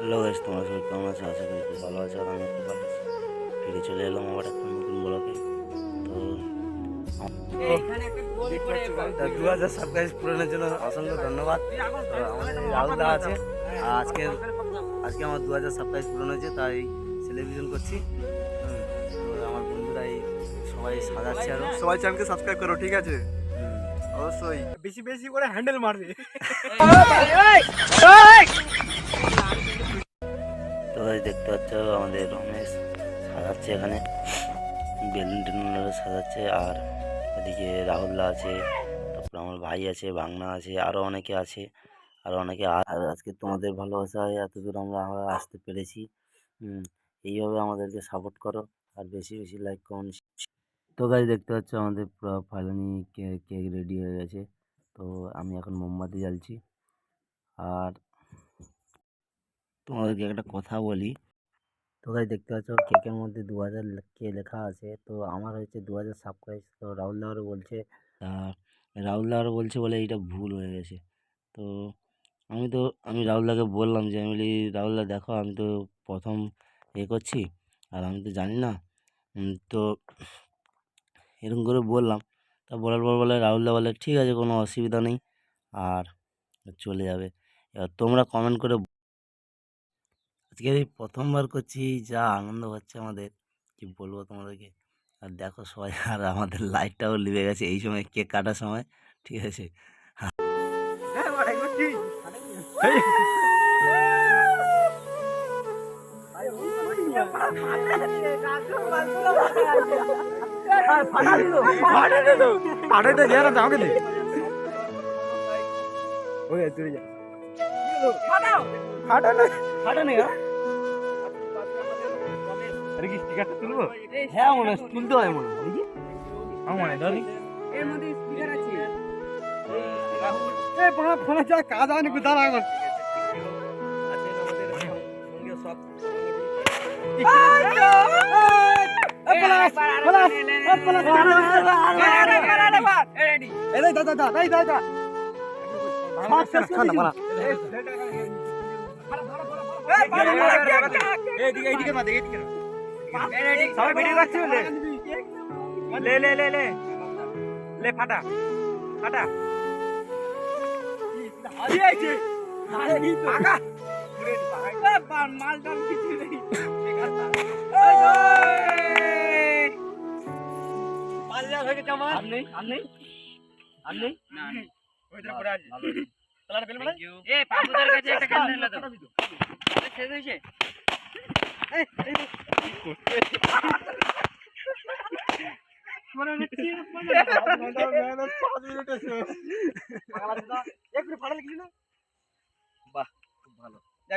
Hello guys, তোমরা সবাই কেমন আছো? আশা করি খুব ভালো আছো। আর আমি খুব ভালো আছি। ফিরে চলে এলাম আবার একটা নতুন ব্লগে। তো 2000 সাবস্ক্রাইব পূরণের জন্য অসংখ্য ধন্যবাদ। তো আমাদের রাহুল দা আছে, আর আজকে আমার 2000 সাবস্ক্রাইব পূরণ হয়েছে, তাই সেলিব্রেশন করছি। তো আমার বন্ধুরা এই সবাই সাজাচ্ছে, আরো সবাই চ্যানেলকে সাবস্ক্রাইব করো, ঠিক আছে? অবশ্যই বেশি বেশি করে হ্যান্ডেল মারবে। তো গাইস দেখতে পাচ্ছ আমাদের রমেশ সাজাচ্ছে, এখানে বেলুন টেলুন সাজাচ্ছে। আর এদিকে রাহুলদা আছে, তারপর আমার ভাই আছে, বাংলা আছে, আরও অনেকে আছে। আর আজকে তোমাদের ভালোবাসায় এতদূর আমরা আসতে পেরেছি। এইভাবে আমাদেরকে সাপোর্ট করো, আর বেশি বেশি লাইক কমেন্ট। তো গাইস দেখতে পাচ্ছ আমাদের পুরো ফাইনালি কেক রেডি হয়ে গেছে। তো আমি এখন মোমবাতি জ্বালছি। আর তোমাদেরকে একটা কথা বলি। তো গাইস দেখতে পাচ্ছ কেকের মধ্যে 2000 কে লেখা আছে। তো আমার হয়েছে 2000 সাবস্ক্রাইব। তো রাহুলদা আরও বলছে বলে এইটা ভুল হয়ে গেছে। তো আমি রাহুলদাকে বললাম যে, আমি বলি রাহুলদা দেখো, আমি তো প্রথম করছি, আর আমি তো জানি না। তো এরকম করে বললাম। তা বলার পর বলে রাহুলদা বলে ঠিক আছে, কোনো অসুবিধা নেই, আর চলে যাবে। এবার তোমরা কমেন্ট করে। আজকে এই প্রথমবার করছি, যা আনন্দ হচ্ছে আমাদের, কি বলবো তোমাদেরকে। আর দেখো সবাই, আর আমাদের লাইটটাও লিভে গেছে এই সময়, কেক কাটার সময়, ঠিক আছে। হ্যাঁ মনে হয় তুলতে হয়, মনে হয় দেখি। আমার মনে হয় ধরি এর মধ্যে স্পিকার আছে। এই ফোনে যা কাজ হয় না, দাঁড়া এখন। সবাই ভিডিও করছে, লে লে লে লে লে ফাটা ফাটা মাল টাল কিছু নেই।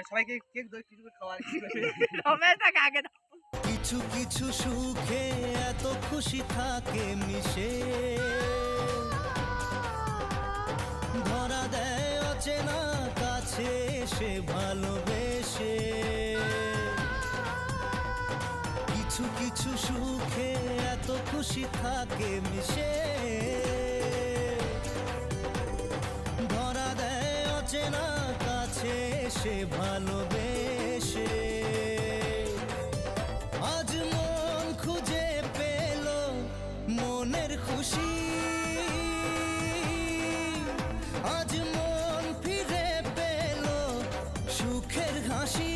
সবাইকে কেক দই কিছু খাওয়া কিছু কিছু সুখে এত খুশি থাকে মিশে, ধরা দেয় অচেনা কাছে এসে ভালোবেসে। কিছু কিছু সুখে এত খুশি থাকে মিশে, ধরা দেয় অচেনা কাছে এসে ভালোবেসে। আজ মন খুঁজে পেল মনের খুশি, আজ মন ফিরে পেল সুখের হাসি।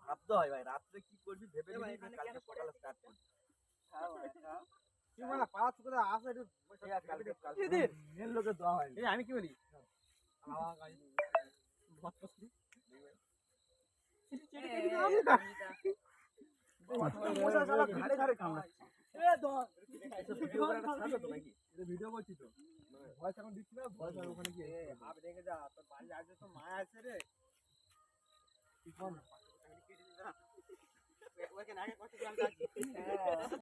ভাবতে হয় ভাই, রাত্রে কি করবি ভেবে নিবি, কালকে সকালে স্টার্ট করবি। কি মানে পাঁচ করে আসে একটু কালকে মেন লোকে দেওয়া হয়। এই আমি কি বলি, ভিডিও করছি তো, ভয়েস এখন দিচ্ছি না, ভয়েস আর ওখানে গিয়ে রেখে যা, তোর বাড়ি আগে তো মায়া আছে রে। কি কোন ওইখানে আগে কত